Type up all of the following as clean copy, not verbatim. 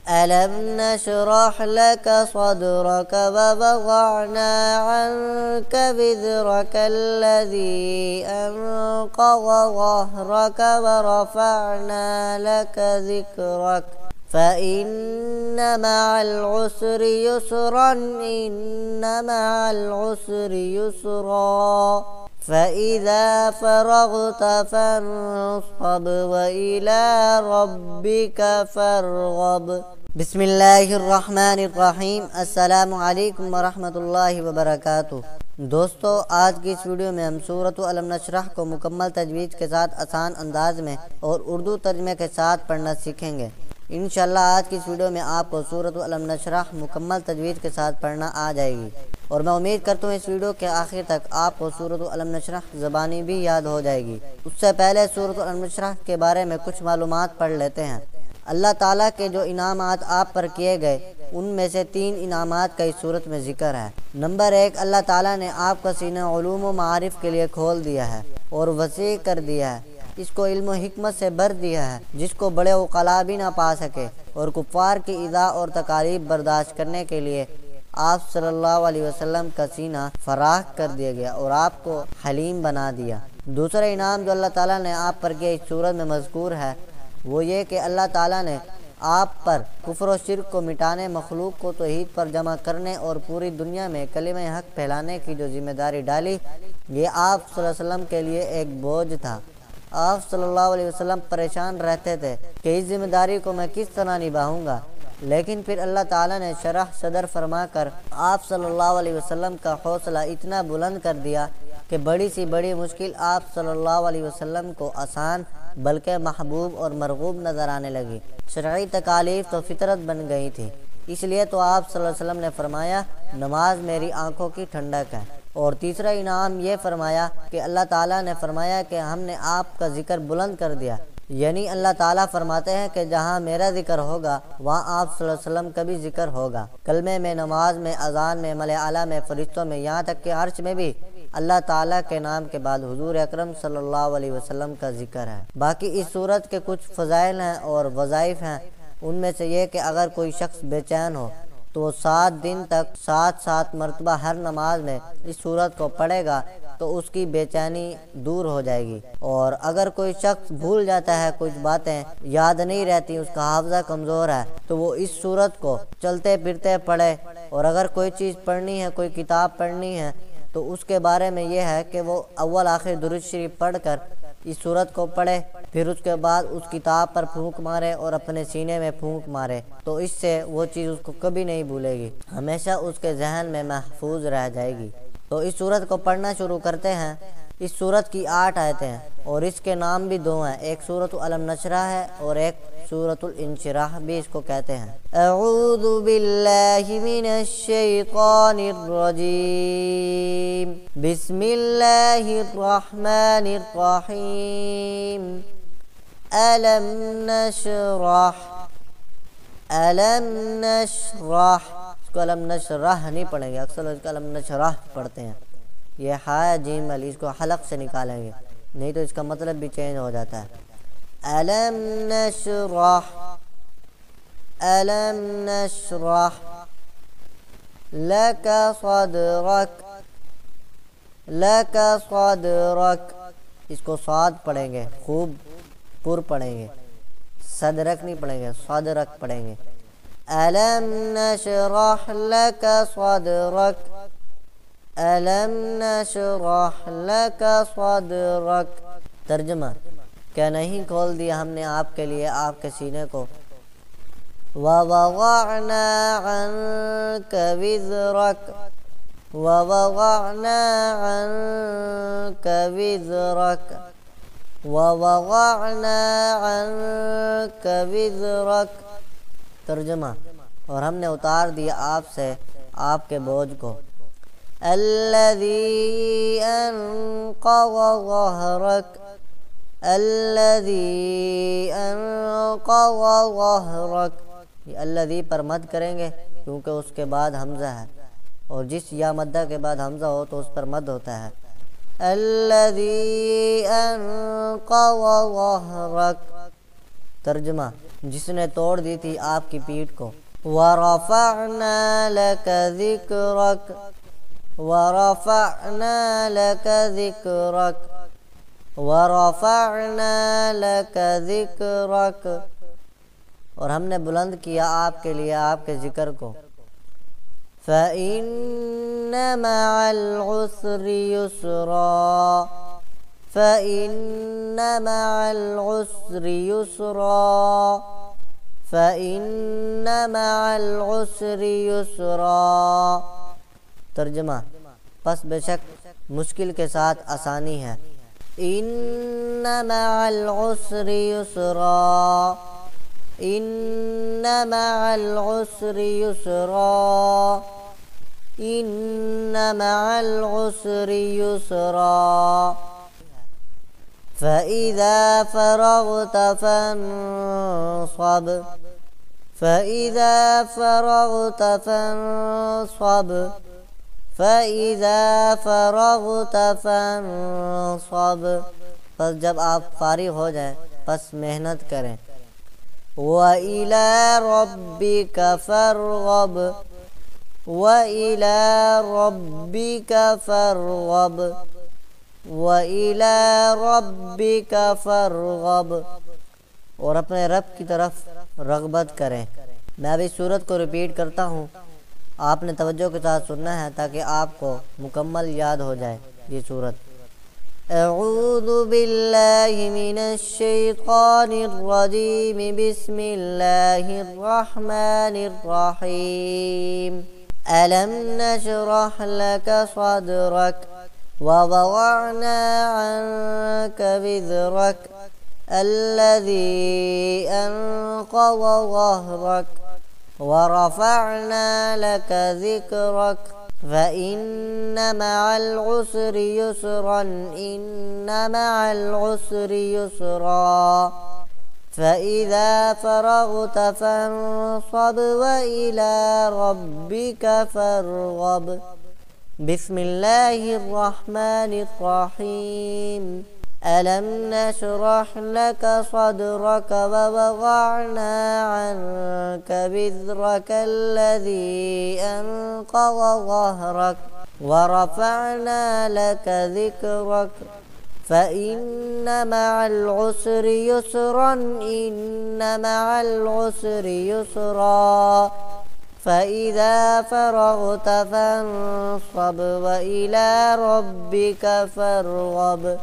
ألم نشرح لك صدرك ووضعنا عنك وزرك الذي أنقض ظهرك ورفعنا لك ذكرك فإن مع العسر يسرا إن مع العسر يسرا فإذا فرغت فانصب وإلى ربك فارغب بسم اللہ الرحمن الرحیم۔ السلام علیکم ورحمۃ اللہ وبرکاتہ۔ دوستو، آج کی اس ویڈیو میں ہم سورۃ علم نشرح کو مکمل تجوید کے ساتھ آسان انداز میں اور اردو ترجمے کے ساتھ پڑھنا سیکھیں گے۔ انشاءاللہ آج کی اس ویڈیو میں آپ کو سورۃ علم نشرح مکمل تجوید کے ساتھ پڑھنا آ جائے گی، اور میں امید کرتا ہوں اس ویڈیو کے آخر تک آپ کو سورۃ علم نشرح زبانی بھی یاد ہو جائے گی۔ اس سے پہلے سورۃ علم نشرح کے بارے میں کچھ معلومات پڑھ لیتے ہیں۔ اللہ تعالیٰ کے جو انعامات آپ پر کیے گئے، ان میں سے 3 انعامات کا اس صورت میں ذکر ہے۔ نمبر 1، اللہ تعالیٰ نے آپ کا سینہ علوم و معارف کے لیے کھول دیا ہے اور وسیع کر دیا ہے، اس کو علم و حکمت سے بھر دیا ہے جس کو بڑے عقلاء بھی نہ پا سکے، اور کفار کی ایذا اور تکالیف برداشت کرنے کے لیے آپ صلی اللہ علیہ وسلم کا سینہ فراخ کر دیا گیا اور آپ کو حلیم بنا دیا۔ دوسرا انعام جو اللہ تعالیٰ نے آپ پر کیا اس صورت میں مذکور ہے، وہ یہ کہ اللہ تعالیٰ نے آپ پر کفر و شرک کو مٹانے، مخلوق کو توحید پر جمع کرنے اور پوری دنیا میں کلمہ حق پھیلانے کی جو ذمہ داری ڈالی، یہ آپ صلی اللہ علیہ وسلم کے لیے ایک بوجھ تھا۔ آپ صلی اللہ علیہ وسلم پریشان رہتے تھے کہ اس ذمہ داری کو میں کس طرح نبھاؤں گا، لیکن پھر اللہ تعالیٰ نے شرح صدر فرما کر آپ صلی اللہ علیہ وسلم کا حوصلہ اتنا بلند کر دیا کہ بڑی سی بڑی مشکل آپ صلی اللہ علیہ وسلم کو آسان بلکہ محبوب اور مرغوب نظر آنے لگی۔ شرعی تکالیف تو فطرت بن گئی تھی، اس لیے تو آپ صلی اللہ علیہ وسلم نے فرمایا نماز میری آنکھوں کی ٹھنڈک ہے۔ اور تیسرا انعام یہ فرمایا کہ اللہ تعالیٰ نے فرمایا کہ ہم نے آپ کا ذکر بلند کر دیا، یعنی اللہ تعالیٰ فرماتے ہیں کہ جہاں میرا ذکر ہوگا وہاں آپ صلی اللہ علیہ وسلم کا بھی ذکر ہوگا۔ کلمے میں، نماز میں، اذان میں، ملأ اعلیٰ میں، فرشتوں میں، یہاں تک کہ عرش میں بھی اللہ تعالیٰ کے نام کے بعد حضور اکرم صلی اللہ علیہ وسلم کا ذکر ہے۔ باقی اس صورت کے کچھ فضائل ہیں اور وظائف ہیں، ان میں سے یہ کہ اگر کوئی شخص بے چین ہو تو وہ 7 دن تک 7 مرتبہ ہر نماز میں اس صورت کو پڑھے گا تو اس کی بے چینی دور ہو جائے گی۔ اور اگر کوئی شخص بھول جاتا ہے، کچھ باتیں یاد نہیں رہتی، اس کا حافظہ کمزور ہے، تو وہ اس صورت کو چلتے پھرتے پڑھے۔ اور اگر کوئی چیز پڑھنی ہے، کوئی کتاب پڑھنی ہے، تو اس کے بارے میں یہ ہے کہ وہ اول آخر درود شریف پڑھ کر اس صورت کو پڑھے، پھر اس کے بعد اس کتاب پر پھونک مارے اور اپنے سینے میں پھونک مارے، تو اس سے وہ چیز اس کو کبھی نہیں بھولے گی، ہمیشہ اس کے ذہن میں محفوظ رہ جائے گی۔ تو اس صورت کو پڑھنا شروع کرتے ہیں۔ اس صورت کی 8 آیتیں ہیں اور اس کے نام بھی 2 ہیں، ایک سورۃ علم نشرح ہے اور ایک سورۃ الانشراح بھی اس کو کہتے ہیں۔ اعوذ باللہ من الشیطان الرجیم، بسم اللہ الرحمن الرحیم۔ الم نشرح، الم نشرح، اس کو علم نشرح نہیں پڑھیں گے، اکثر اس کو علم نشرح پڑھتے ہیں۔ یہ ہا جیم علی، اس کو حلق سے نکالیں گے، نہیں تو اس کا مطلب بھی چینج ہو جاتا ہے۔ الم نشرح، الم نشرح لک صدرک، لک صدرک، اس کو صاد پڑھیں گے، خوب پر پڑھیں گے، صدرک نہیں پڑھیں گے، صدرک پڑھیں گے۔ الم نشرح لک صدرک، الم نشرح لک صدرک۔ ترجمہ، کیا نہیں کھول دیا ہم نے آپ کے لیے آپ کے سینے کو؟ وَوَضَعْنَا عَنْكَ وِزْرَكَ، وَوَضَعْنَا عَنْكَ وِزْرَكَ، وَوَضَعْنَا عَنْكَ وِزْرَكَ۔ ترجمہ، اور ہم نے اتار دیا آپ سے آپ کے بوجھ کو۔ الَّذِي أَنْقَضَ ظَهْرَكَ، الَّذِي أَنْقَضَ ظَهْرَكَ، یہ الذی پر مد کریں گے کیونکہ اس کے بعد حمزہ ہے، اور جس یا مدہ کے بعد حمزہ ہو تو اس پر مد ہوتا ہے۔ الَّذِي أَنْقَضَ ظَهْرَكَ۔ ترجمہ، جس نے توڑ دی تھی آپ کی پیٹھ کو۔ وَرَفَعْنَا لَكَ ذِكْرَكَ وَرَفَعْنَا لَكَ ذِكْرَكَ وَرَفَعْنَا لَكَ ذِكْرَكَ، اور ہم نے بلند کیا آپ کے لیے آپ کے ذکر کو۔ فَإِنَّ مَعَ الْعُسْرِ يُسْرًا فَإِنَّ مَعَ الْعُسْرِ يُسْرًا فَإِنَّ مَعَ الْعُسْرِ يُسْرًا۔ ترجمہ، پس بے شک مشکل کے ساتھ آسانی ہے۔ إِنَّ مَعَ الْعُسْرِ يُسْرًا إِنَّ مَعَ الْعُسْرِ يُسْرًا إِنَّ مَعَ الْعُسْرِ يُسْرًا۔ فَإِذَا فَرَغْتَ فَانصَبْ فَإِذَا فَرَغْتَ فَانصَبْ فَإِذَا فَرَغْتَ فَانصَبْ، پس جب آپ فارغ ہو جائیں پس محنت کریں۔ وَإِلَى رَبِّكَ فَارْغَب وَإِلَى رَبِّكَ فَارْغَب وَإِلَى رَبِّكَ فَارْغَب، اور اپنے رب کی طرف رغبت کریں۔ میں ابھی سورت کو ریپیٹ کرتا ہوں، آپ نے توجہ کے ساتھ سننا ہے تاکہ آپ کو مکمل یاد ہو جائے یہ سورت۔ اعوذ باللہ من الشیطان الرجیم، بسم اللہ الرحمن الرحیم۔ ألم نشرح لك صدرك ووضعنا عنك وزرك الذي أنقض ظهرك ورفعنا لك ذكرك فإن مع العسر يسرا إن مع العسر يسرا فإذا فرغت فانصب وإلى ربك فارغب۔ بسم الله الرحمن الرحيم۔ ألم نشرح لك صدرك ووضعنا عنك وزرك الذي أنقض ظهرك ورفعنا لك ذكرك فإن مع العسر يسرا إن مع العسر يسرا فإذا فرغت فانصب وإلى ربك فارغب۔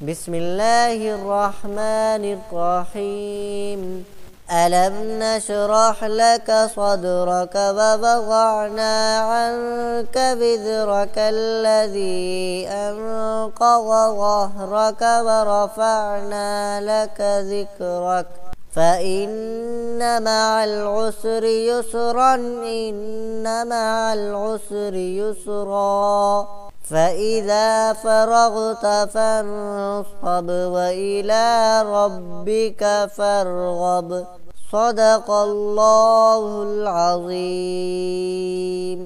بسم الله الرحمن الرحيم۔ ألم نشرح لك صدرك ووضعنا عنك وزرك الذي أنقض ظهرك ورفعنا لك ذكرك فإن مع العسر يسرا إن مع العسر يسرا فإذا فرغت فانصب وإلى ربك فارغب۔ صدق الله العظيم۔